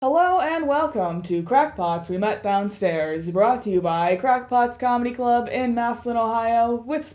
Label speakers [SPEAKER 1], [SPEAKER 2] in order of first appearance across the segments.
[SPEAKER 1] Hello and welcome to Krackpots We Met Downstairs, brought to you by Krackpots Comedy Club in Massillon, Ohio, with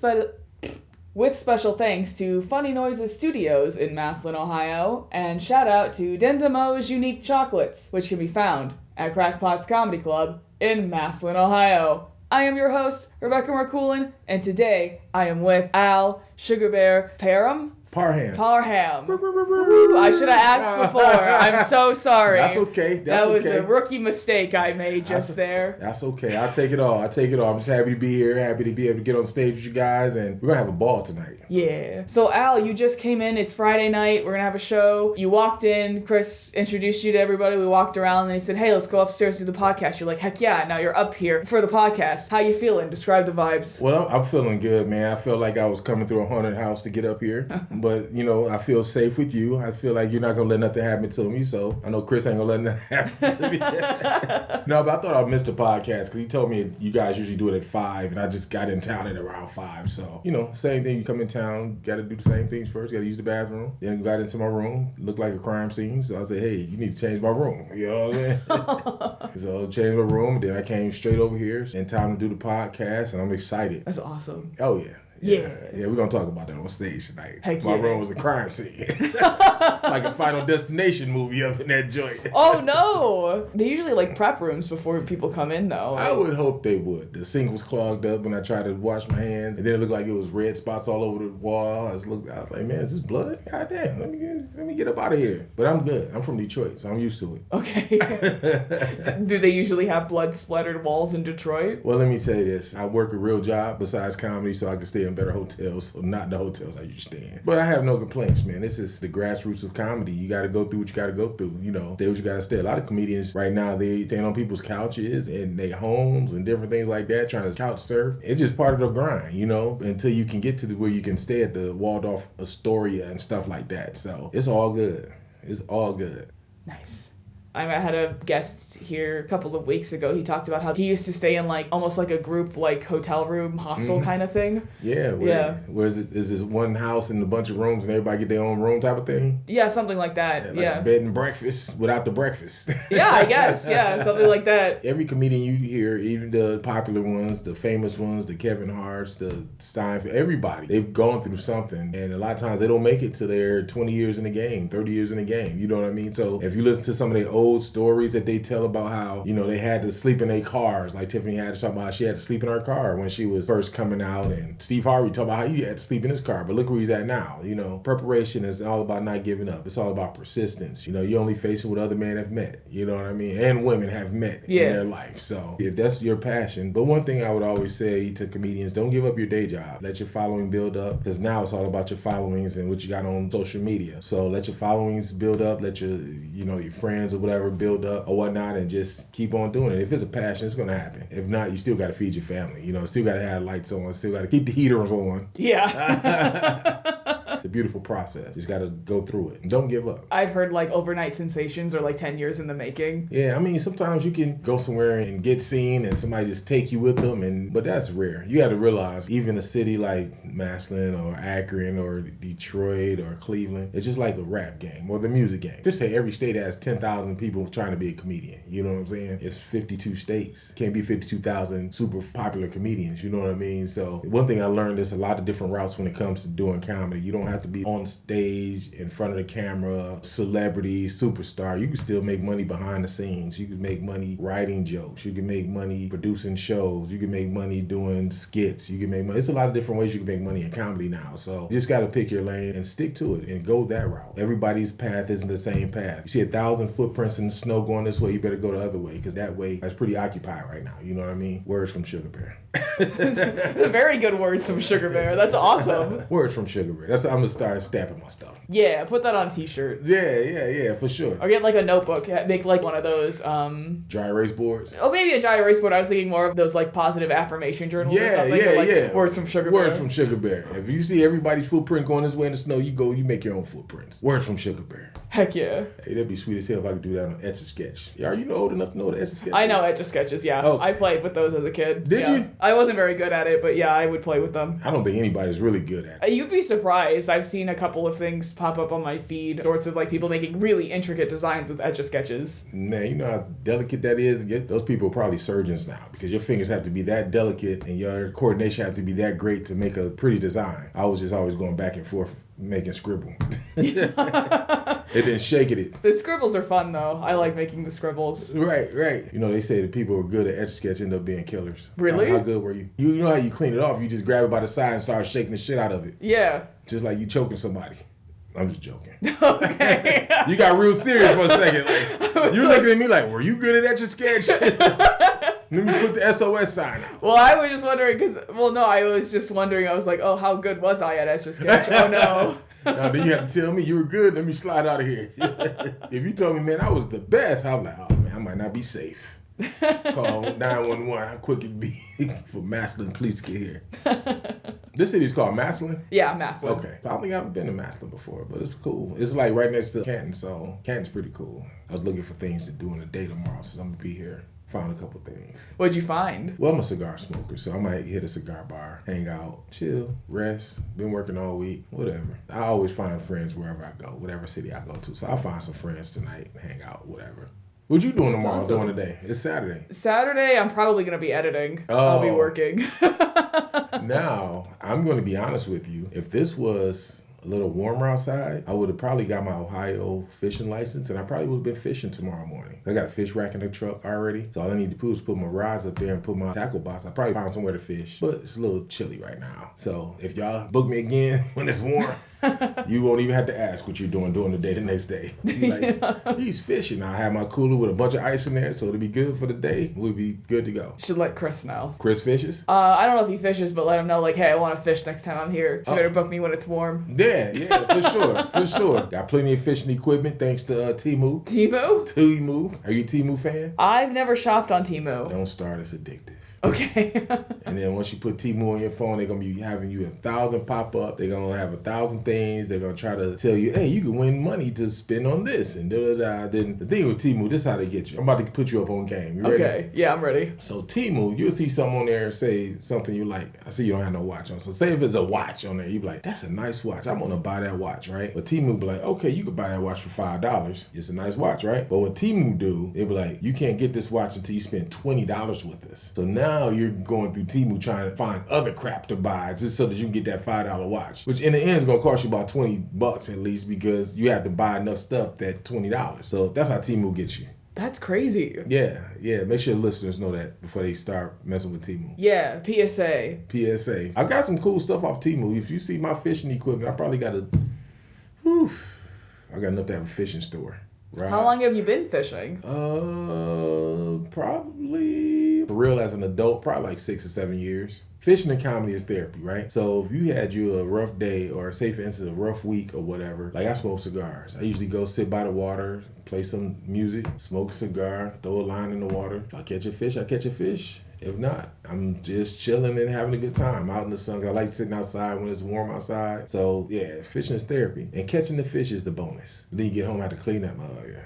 [SPEAKER 1] special thanks to Funny Noises Studios in Massillon, Ohio, and shout out to Dendamo's Unique Chocolates, which can be found at Krackpots Comedy Club in Massillon, Ohio. I am your host, Rebecca Marcoulin, and today I am with Al, Sugabear,
[SPEAKER 2] Parham.
[SPEAKER 1] Parham. I should have asked before. I'm so sorry.
[SPEAKER 2] That's okay.
[SPEAKER 1] That was a rookie mistake I made there.
[SPEAKER 2] That's okay. I'll take it all. I'm just happy to be here. Happy to be able to get on stage with you guys. And we're going to have a ball tonight.
[SPEAKER 1] Yeah. So, Al, you just came in. It's Friday night. We're going to have a show. You walked in. Chris introduced you to everybody. We walked around. And he said, hey, let's go upstairs to the podcast. You're like, heck yeah. Now you're up here for the podcast. How you feeling? Describe the vibes.
[SPEAKER 2] Well, I'm feeling good, man. I felt like I was coming through a haunted house to get up here. But, I feel safe with you. I feel like you're not going to let nothing happen to me. So I know Chris ain't going to let nothing happen to me. No, but I thought I missed the podcast because he told me you guys usually do it at 5. And I just got in town at around 5. So, same thing. You come in town, got to do the same things first. Got to use the bathroom. Then got into my room. Looked like a crime scene. So I said, hey, you need to change my room. You know what I mean? So changed my room. Then I came straight over here in time to do the podcast. And I'm excited.
[SPEAKER 1] That's awesome.
[SPEAKER 2] Oh, yeah.
[SPEAKER 1] Yeah,
[SPEAKER 2] we're going to talk about that on stage tonight.
[SPEAKER 1] Heck
[SPEAKER 2] My
[SPEAKER 1] yeah.
[SPEAKER 2] room was a crime scene. Like a Final Destination movie up in that joint.
[SPEAKER 1] Oh, no. They usually prep rooms before people come in, though.
[SPEAKER 2] I would hope they would. The sink was clogged up when I tried to wash my hands. And then it looked like it was red spots all over the wall. I was like, man, is this blood? God damn, let me get up out of here. But I'm good. I'm from Detroit, so I'm used to it.
[SPEAKER 1] Okay. Do they usually have blood-splattered walls in Detroit?
[SPEAKER 2] Well, let me tell you this. I work a real job besides comedy, so I can stay in better hotels, so not the hotels I used to stay in. But I have no complaints, man. This is the grassroots of comedy. You got to go through what you got to go through. Stay what you got to stay. A lot of comedians right now, they stand on people's couches and their homes and different things like that, trying to couch surf. It's just part of the grind, until you can get to where you can stay at the Waldorf Astoria and stuff like that. So it's all good. It's all good.
[SPEAKER 1] Nice. I had a guest here a couple of weeks ago. He talked about how he used to stay in almost like a group hotel room hostel kind of thing.
[SPEAKER 2] Yeah. Where is this one house and a bunch of rooms and everybody get their own room type of thing?
[SPEAKER 1] Yeah, something like that.
[SPEAKER 2] A bed and breakfast without the breakfast.
[SPEAKER 1] Yeah, I guess. Yeah, something like that.
[SPEAKER 2] Every comedian you hear, even the popular ones, the famous ones, the Kevin Harts, the Steinfeld, everybody, they've gone through something. And a lot of times they don't make it till they're 20 years in the game, 30 years in the game. You know what I mean? So if you listen to some of their old stories that they tell about how, they had to sleep in their cars. Like Tiffany had to talk about how she had to sleep in her car when she was first coming out. And Steve Harvey talked about how he had to sleep in his car. But look where he's at now. Preparation is all about not giving up. It's all about persistence. You only face what other men have met. You know what I mean? And women have met in their life. So if that's your passion. But one thing I would always say to comedians, don't give up your day job. Let your following build up. Because now it's all about your followings and what you got on social media. So let your followings build up. Let your, your friends or whatever build up or whatnot, and just keep on doing it. If it's a passion, it's going to happen. If not, you still got to feed your family. Still got to have lights on. Still got to keep the heaters on.
[SPEAKER 1] Yeah.
[SPEAKER 2] It's a beautiful process. Just got to go through it. And don't give up.
[SPEAKER 1] I've heard overnight sensations are 10 years in the making.
[SPEAKER 2] Yeah, I mean, sometimes you can go somewhere and get seen and somebody just take you with them, but that's rare. You got to realize even a city like Massillon or Akron or Detroit or Cleveland, it's just like the rap game or the music game. Just say every state has 10,000 people trying to be a comedian. You know what I'm saying? It's 52 states. Can't be 52,000 super popular comedians. You know what I mean? So one thing I learned is a lot of different routes when it comes to doing comedy. You don't have to be on stage in front of the camera, celebrity, superstar. You can still make money behind the scenes. You can make money writing jokes. You can make money producing shows. You can make money doing skits. You can make money. It's a lot of different ways you can make money in comedy now. So you just got to pick your lane and stick to it and go that route. Everybody's path isn't the same path. You see 1,000 footprints in the snow going this way, you better go the other way, because that way that's pretty occupied right now. You know what I mean? Words from Sugabear.
[SPEAKER 1] Very good words from Sugabear. That's awesome.
[SPEAKER 2] Words from Sugabear. That's how I'm gonna start stamping my stuff.
[SPEAKER 1] Yeah, put that on a t-shirt.
[SPEAKER 2] Yeah, for sure.
[SPEAKER 1] Or get a notebook. Make one of those
[SPEAKER 2] dry erase boards.
[SPEAKER 1] Oh, maybe a dry erase board. I was thinking more of those positive affirmation journals or something.
[SPEAKER 2] Yeah.
[SPEAKER 1] Words from Sugabear.
[SPEAKER 2] Words from Sugabear. If you see everybody's footprint going this way in the snow, you make your own footprints. Words from Sugabear.
[SPEAKER 1] Heck yeah.
[SPEAKER 2] Hey, that'd be sweet as hell if I could do that on Etch-a-Sketch. Are you old enough to know what Etch-a-Sketch is?
[SPEAKER 1] I know Etch-a-Sketches, yeah.
[SPEAKER 2] Oh.
[SPEAKER 1] I played with those as a kid.
[SPEAKER 2] Did you?
[SPEAKER 1] I wasn't very good at it, but yeah, I would play with them.
[SPEAKER 2] I don't think anybody's really good at it.
[SPEAKER 1] You'd be surprised. because I've seen a couple of things pop up on my feed, sorts of like people making really intricate designs with Etch-a-Sketches.
[SPEAKER 2] Man, you know how delicate that is? Those people are probably surgeons now because your fingers have to be that delicate and your coordination have to be that great to make a pretty design. I was just always going back and forth making scribble. It didn't shake it.
[SPEAKER 1] The scribbles are fun though. I like making the scribbles.
[SPEAKER 2] Right. You know, they say that people who are good at Etch-a-Sketch end up being killers.
[SPEAKER 1] Really?
[SPEAKER 2] How good were you? You know how you clean it off? You just grab it by the side and start shaking the shit out of it.
[SPEAKER 1] Yeah.
[SPEAKER 2] Just like you choking somebody. I'm just joking.
[SPEAKER 1] Okay.
[SPEAKER 2] You got real serious for a second. Like, you're looking at me like, were you good at Etch-a-Sketch? Let me put the SOS sign out.
[SPEAKER 1] Well, I was just wondering I was just wondering. I was like, oh, how good was I at Etch-a-Sketch? Oh, no.
[SPEAKER 2] Now, then you have to tell me you were good. Let me slide out of here. If you told me, man, I was the best, I'm like, oh, man, I might not be safe. Call 911. How quick it be for Maslin police to get here. This city's called Maslin?
[SPEAKER 1] Yeah, Maslin.
[SPEAKER 2] Okay. I don't think I've been to Maslin before, but it's cool. It's like right next to Canton, so Canton's pretty cool. I was looking for things to do in the day tomorrow, so I'm going to be here. Found a couple things.
[SPEAKER 1] What'd you find?
[SPEAKER 2] Well, I'm a cigar smoker, so I might hit a cigar bar, hang out, chill, rest. Been working all week, whatever. I always find friends wherever I go, whatever city I go to. So I'll find some friends tonight, hang out, whatever. What you doing tomorrow?
[SPEAKER 1] Awesome.
[SPEAKER 2] During the day? It's Saturday.
[SPEAKER 1] Saturday, I'm probably going to be editing. I'll be working.
[SPEAKER 2] Now, I'm going to be honest with you. If this was a little warmer outside, I would have probably got my Ohio fishing license, and I probably would have been fishing tomorrow morning. I got a fish rack in the truck already, so all I need to do is put my rods up there and put my tackle box. I probably found somewhere to fish, but it's a little chilly right now. So if y'all book me again when it's warm, you won't even have to ask what you're doing during the day the next day. Like, he's fishing. I have my cooler with a bunch of ice in there, so it'll be good for the day. We'll be good to go.
[SPEAKER 1] Should let Chris know.
[SPEAKER 2] Chris fishes?
[SPEAKER 1] I don't know if he fishes, but let him know, like, hey, I want to fish next time I'm here. So you better book me when it's warm.
[SPEAKER 2] Yeah, for sure. Got plenty of fishing equipment thanks to Temu.
[SPEAKER 1] Temu?
[SPEAKER 2] Are you a Temu fan?
[SPEAKER 1] I've never shopped on Temu.
[SPEAKER 2] Don't start. It's addictive.
[SPEAKER 1] Okay.
[SPEAKER 2] And then once you put Temu on your phone, they're going to be having you 1,000 pop up. They're going to have 1,000 things. They're going to try to tell you, hey, you can win money to spend on this. And da-da-da. Then the thing with Temu, this is how they get you. I'm about to put you up on game. You ready?
[SPEAKER 1] Okay. Yeah, I'm ready.
[SPEAKER 2] So Temu, you'll see someone on there say something you like. I see you don't have no watch on. So say if it's a watch on there, you be like, that's a nice watch. I'm going to buy that watch, right? But Temu be like, okay, you can buy that watch for $5. It's a nice watch, right? But what Temu do, they be like, you can't get this watch until you spend $20 with us. So now you're going through Temu trying to find other crap to buy just so that you can get that $5 watch, which in the end is going to cost you about $20 at least because you have to buy enough stuff that $20. So that's how Temu gets you.
[SPEAKER 1] That's crazy.
[SPEAKER 2] Yeah. Make sure listeners know that before they start messing with Temu.
[SPEAKER 1] Yeah, PSA.
[SPEAKER 2] I got some cool stuff off Temu. If you see my fishing equipment, I probably got I got enough to have a fishing store. Right.
[SPEAKER 1] How long have you been fishing?
[SPEAKER 2] Probably for real as an adult, probably like 6 or 7 years. Fishing and comedy is therapy, right? So if you had you a rough day or say for instance a rough week or whatever, like I smoke cigars. I usually go sit by the water, play some music, smoke a cigar, throw a line in the water. If I catch a fish, I catch a fish. If not, I'm just chilling and having a good time out in the sun. I like sitting outside when it's warm outside. So yeah, fishing is therapy. And catching the fish is the bonus. Then you get home, I have to clean that motherfucker.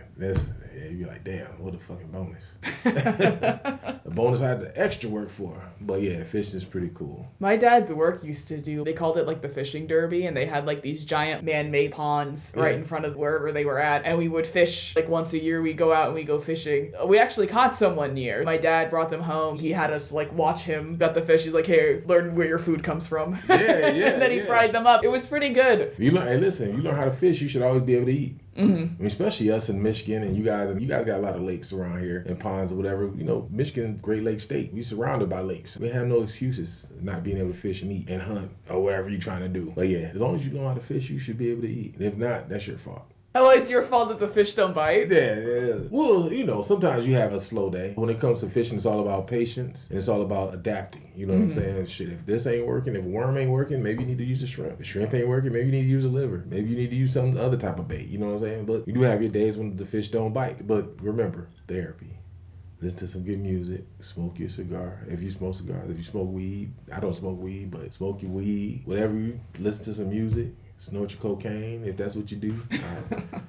[SPEAKER 2] You're like, damn, what a fucking bonus. The bonus I had the extra work for. But yeah, fishing is pretty cool.
[SPEAKER 1] My dad's work used to do, they called it like the fishing derby, and they had like these giant man-made ponds right in front of wherever they were at. And we would fish like once a year. We go out and we go fishing. We actually caught some one year. My dad brought them home. He had us like watch him gut the fish. He's like, hey, learn where your food comes from.
[SPEAKER 2] Yeah.
[SPEAKER 1] And then he fried them up. It was pretty good.
[SPEAKER 2] Hey, listen, you learn how to fish, you should always be able to eat.
[SPEAKER 1] Mm-hmm.
[SPEAKER 2] I mean, especially us in Michigan and you guys got a lot of lakes around here and ponds or whatever. You know, Michigan's Great Lake State. We surrounded by lakes. We have no excuses not being able to fish and eat and hunt or whatever you're trying to do. But yeah, as long as you know how to fish, you should be able to eat. And if not, that's your fault.
[SPEAKER 1] Oh, it's your fault that the fish don't bite?
[SPEAKER 2] Yeah. Well, you know, sometimes you have a slow day. When it comes to fishing, it's all about patience and it's all about adapting. You know what I'm saying? Shit, if this ain't working, if a worm ain't working, maybe you need to use a shrimp. If shrimp ain't working, maybe you need to use a liver. Maybe you need to use some other type of bait. You know what I'm saying? But you do have your days when the fish don't bite. But remember, therapy. Listen to some good music. Smoke your cigar. If you smoke cigars, if you smoke weed, I don't smoke weed, but smoke your weed. Whatever you listen to some music. snort your cocaine if that's what you do.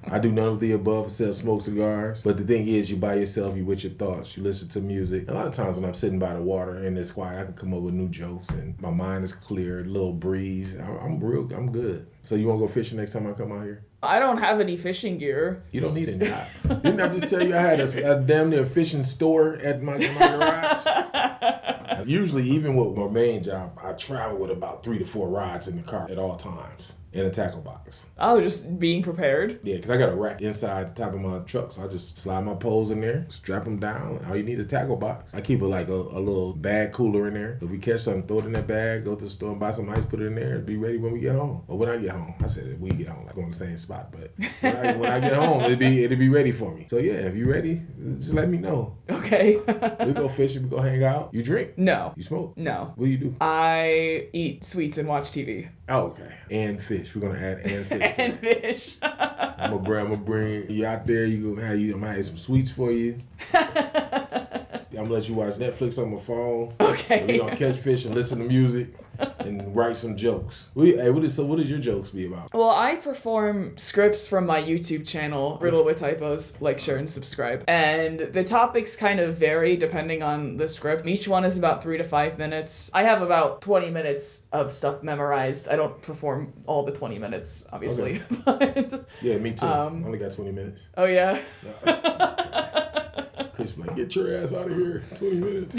[SPEAKER 2] I do none of the above except smoke cigars. But the thing is, you by yourself, you with your thoughts, you listen to music. A lot of times when I'm sitting by the water and it's quiet, I can come up with new jokes and my mind is clear, a little breeze. I'm good. So you want to go fishing next time I come out here?
[SPEAKER 1] I don't have any fishing gear.
[SPEAKER 2] You don't need it now. Didn't I just tell you I had a damn near fishing store at my garage? Usually, even with my main job, I travel with about 3 to 4 rods in the car at all times. In a tackle box.
[SPEAKER 1] Oh, just being prepared?
[SPEAKER 2] Yeah, because I got a rack inside the top of my truck, so I just slide my poles in there, strap them down. All you need is a tackle box. I keep a little bag cooler in there. If we catch something, throw it in that bag, go to the store and buy some ice, put it in there, be ready when we get home. Or when I get home. I said if we get home, like on the same spot. But when I get home, it'll be ready for me. So yeah, if you ready, just let me know.
[SPEAKER 1] Okay.
[SPEAKER 2] We go fishing, we go hang out. You drink?
[SPEAKER 1] No.
[SPEAKER 2] You smoke?
[SPEAKER 1] No.
[SPEAKER 2] What do you do?
[SPEAKER 1] I eat sweets and watch TV.
[SPEAKER 2] Oh, okay. And fish. We're gonna add and fish.
[SPEAKER 1] And fish.
[SPEAKER 2] I'm gonna bring you out there. I'm gonna have some sweets for you. I'm gonna let you watch Netflix on my phone.
[SPEAKER 1] Okay.
[SPEAKER 2] We're gonna catch fish and listen to music and write some jokes. What does your jokes be about?
[SPEAKER 1] Well, I perform scripts from my YouTube channel, Riddle with Typos. Like, share, and subscribe. And the topics kind of vary depending on the script. Each one is about 3 to 5 minutes. I have about 20 minutes of stuff memorized. I don't perform all the 20 minutes, obviously.
[SPEAKER 2] Okay.
[SPEAKER 1] But,
[SPEAKER 2] yeah, me too. I only got 20 minutes.
[SPEAKER 1] Oh, yeah?
[SPEAKER 2] Chris, like, get your ass out of here. 20 minutes.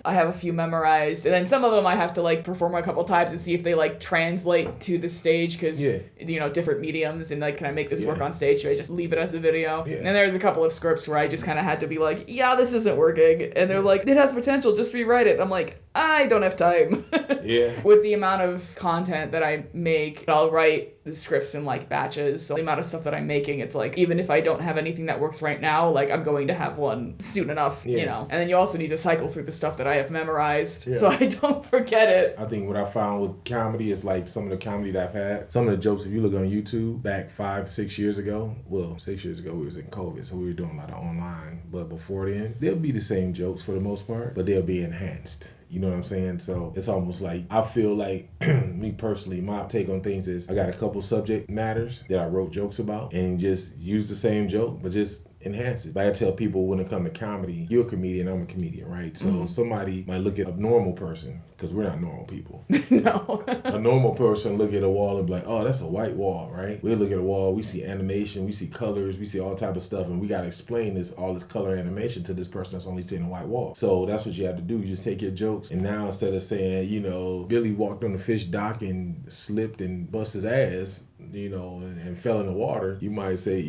[SPEAKER 1] I have a few memorized, and then some of them I have to like perform a couple times and see if they like translate to the stage because different mediums, and like, can I make this work on stage? Should I just leave it as a video? Yeah. And then there's a couple of scripts where I just kind of had to be like, yeah, this isn't working, and they're like, it has potential, just rewrite it. I'm like, I don't have time.
[SPEAKER 2] Yeah.
[SPEAKER 1] With the amount of content that I make, I'll write the scripts in like batches. So the amount of stuff that I'm making, it's like, even if I don't have anything that works right now, like I'm going to have one soon enough, And then you also need to cycle through the stuff that I have memorized so I don't forget it.
[SPEAKER 2] I think what I found with comedy is like some of the comedy that I've had, some of the jokes, if you look on YouTube back 5-6 years ago, well, 6 years ago we was in COVID, so we were doing a lot of online, but before then, they'll be the same jokes for the most part, but they'll be enhanced. You know what I'm saying? So it's almost like, I feel like, me personally, my take on things is I got a couple subject matters that I wrote jokes about and just use the same joke, but just enhance it. Like I tell people when it comes to comedy, you're a comedian, I'm a comedian, right? So somebody might look at a normal person, because we're not normal people.
[SPEAKER 1] No.
[SPEAKER 2] A normal person look at a wall and be like, oh, that's a white wall, right? We look at a wall, we see animation, we see colors, we see all type of stuff, and we got to explain all this color animation to this person that's only seeing a white wall. So that's what you have to do. You just take your jokes, and now instead of saying, Billy walked on the fish dock and slipped and bust his ass, and fell in the water, you might say,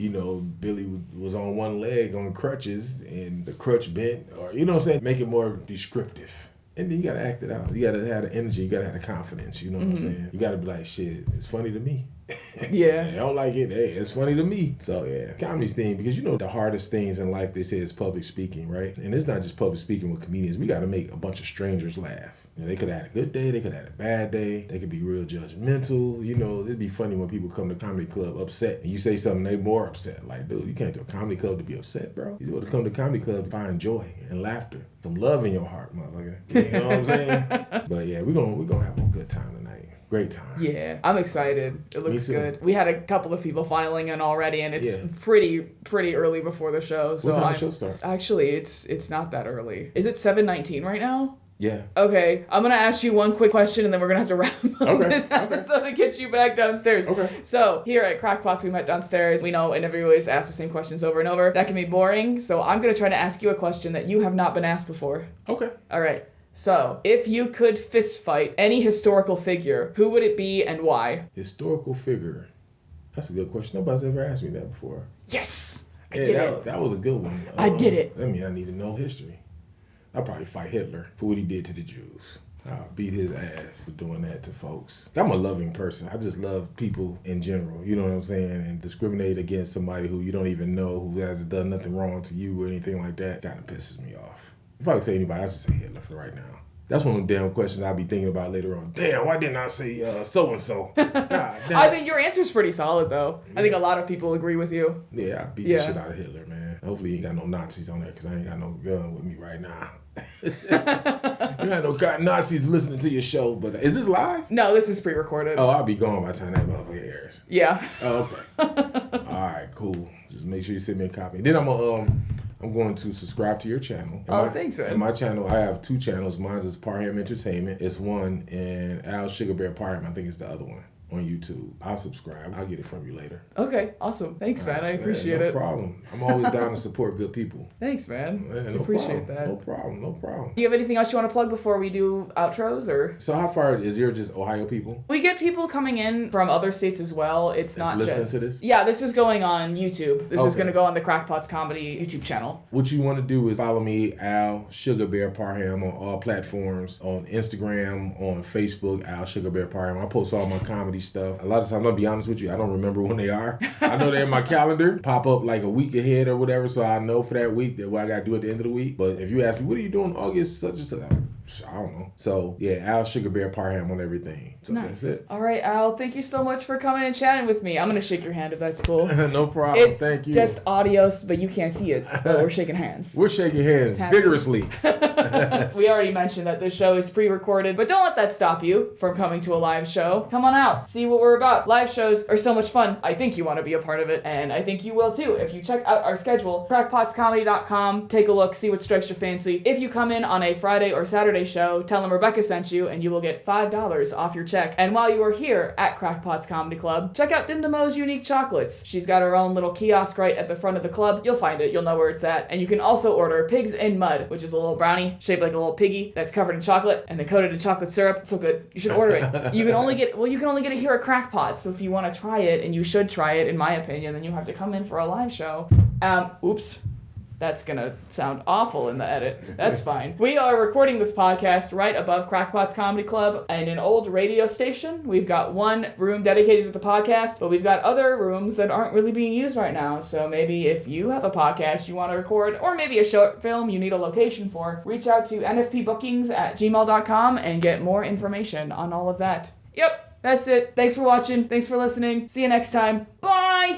[SPEAKER 2] Billy was on one leg on crutches and the crutch bent, or, you know what I'm saying? Make it more descriptive. And then you gotta act it out. You gotta have the energy. You gotta have the confidence. You know what I'm saying? You gotta be like, shit, it's funny to me.
[SPEAKER 1] Yeah.
[SPEAKER 2] I don't like it. Hey, it's funny to me. So yeah, comedy's thing, because the hardest things in life, they say, is public speaking, right? And it's not just public speaking with comedians. We gotta make a bunch of strangers laugh. They could have had a good day. They could have had a bad day. They could be real judgmental. It'd be funny when people come to comedy club upset and you say something, they more upset. Like, dude, you can't do a comedy club to be upset, bro. You're supposed to come to comedy club to find joy and laughter. Some love in your heart, motherfucker. You know what I'm saying? But yeah, we're gonna have a good time tonight. Great time.
[SPEAKER 1] Yeah, I'm excited. It looks good. We had a couple of people filing in already, and it's pretty early before the show. So
[SPEAKER 2] what time the show starts?
[SPEAKER 1] Actually, it's not that early. Is it 7:19 right now?
[SPEAKER 2] Yeah.
[SPEAKER 1] Okay, I'm going to ask you one quick question, and then we're going to have to wrap up this episode and get you back downstairs.
[SPEAKER 2] Okay.
[SPEAKER 1] So, here at Krackpots, we met downstairs. We know, and everybody always asks the same questions over and over. That can be boring, so I'm going to try to ask you a question that you have not been asked before.
[SPEAKER 2] Okay.
[SPEAKER 1] All right. So, if you could fist fight any historical figure, who would it be and why?
[SPEAKER 2] Historical figure. That's a good question. Nobody's ever asked me that before.
[SPEAKER 1] Yes! I did it.
[SPEAKER 2] That was a good one.
[SPEAKER 1] I did it.
[SPEAKER 2] That means I need to know history. I'll probably fight Hitler for what he did to the Jews. I'll beat his ass for doing that to folks. I'm a loving person. I just love people in general. You know what I'm saying? And discriminate against somebody who you don't even know, who hasn't done nothing wrong to you or anything like that, kind of pisses me off. If I could say anybody, I should say Hitler for right now. That's one of the damn questions I'll be thinking about later on. Damn, why didn't I say so-and-so?
[SPEAKER 1] I think your answer's pretty solid, though. Yeah. I think a lot of people agree with you.
[SPEAKER 2] Yeah, I beat the shit out of Hitler, man. Hopefully he ain't got no Nazis on there, because I ain't got no gun with me right now. You had no Nazis listening to your show, but is this live?
[SPEAKER 1] No, this is pre-recorded.
[SPEAKER 2] Oh, I'll be gone by the time that motherfucker airs.
[SPEAKER 1] Yeah.
[SPEAKER 2] Oh, okay. All right, cool. Just make sure you send me a copy. Then I'm going to subscribe to your channel.
[SPEAKER 1] Thanks, man.
[SPEAKER 2] And my channel, I have 2 channels. Mine is Parham Entertainment. It's one, and Al Sugabear Parham, I think it's the other one. On YouTube. I'll subscribe. I'll get it from you later.
[SPEAKER 1] Okay, awesome. Thanks, man. I appreciate it.
[SPEAKER 2] No problem. I'm always down to support good people.
[SPEAKER 1] Thanks, man.
[SPEAKER 2] Man,
[SPEAKER 1] I
[SPEAKER 2] no
[SPEAKER 1] appreciate
[SPEAKER 2] problem.
[SPEAKER 1] that.
[SPEAKER 2] No problem.
[SPEAKER 1] Do you have anything else you want to plug before we do outros, or?
[SPEAKER 2] So how far is there just Ohio people?
[SPEAKER 1] We get people coming in from other states as well. It's not
[SPEAKER 2] listening
[SPEAKER 1] just
[SPEAKER 2] to this?
[SPEAKER 1] Yeah, this is going on YouTube. This is
[SPEAKER 2] Okay.
[SPEAKER 1] going to go on the Krackpots Comedy YouTube channel.
[SPEAKER 2] What you want to do is follow me, Al Sugabear Parham, on all platforms, on Instagram, on Facebook, Al Sugabear Parham. I post all my comedy stuff. A lot of times, I'll be honest with you, I don't remember when they are. I know they're in my calendar, pop up like a week ahead or whatever, so I know for that week that what I got to do at the end of the week. But if you ask me, what are you doing August such and such? I don't know. So, yeah, Al Sugabear Parham on everything. So
[SPEAKER 1] Nice.
[SPEAKER 2] That's it.
[SPEAKER 1] All right, Al, thank you so much for coming and chatting with me. I'm going to shake your hand if that's cool.
[SPEAKER 2] No problem.
[SPEAKER 1] It's
[SPEAKER 2] Thank you.
[SPEAKER 1] just audio, but you can't see it. But we're shaking hands.
[SPEAKER 2] We're shaking hands
[SPEAKER 1] Happy.
[SPEAKER 2] vigorously.
[SPEAKER 1] We already mentioned that this show is pre-recorded, but don't let that stop you from coming to a live show. Come on out. See what we're about. Live shows are so much fun. I think you want to be a part of it, and I think you will too. If you check out our schedule, crackpotscomedy.com, take a look, see what strikes your fancy. If you come in on a Friday or Saturday show, tell them Rebecca sent you, and you will get $5 off your check. And while you are here at Krackpots Comedy Club, check out Dindamo's Unique Chocolates. She's got her own little kiosk right at the front of the club. You'll find it. You'll know where it's at. And you can also order Pigs in Mud, which is a little brownie shaped like a little piggy that's covered in chocolate and then coated in chocolate syrup. It's so good. You should order it. You can only get it here at Krackpots. So if you want to try it, and you should try it, in my opinion, then you have to come in for a live show. Oops. That's gonna sound awful in the edit. That's fine. We are recording this podcast right above Krackpots Comedy Club and an old radio station. We've got one room dedicated to the podcast, but we've got other rooms that aren't really being used right now. So maybe if you have a podcast you want to record, or maybe a short film you need a location for, reach out to nfpbookings@gmail.com and get more information on all of that. Yep, that's it. Thanks for watching. Thanks for listening. See you next time. Bye!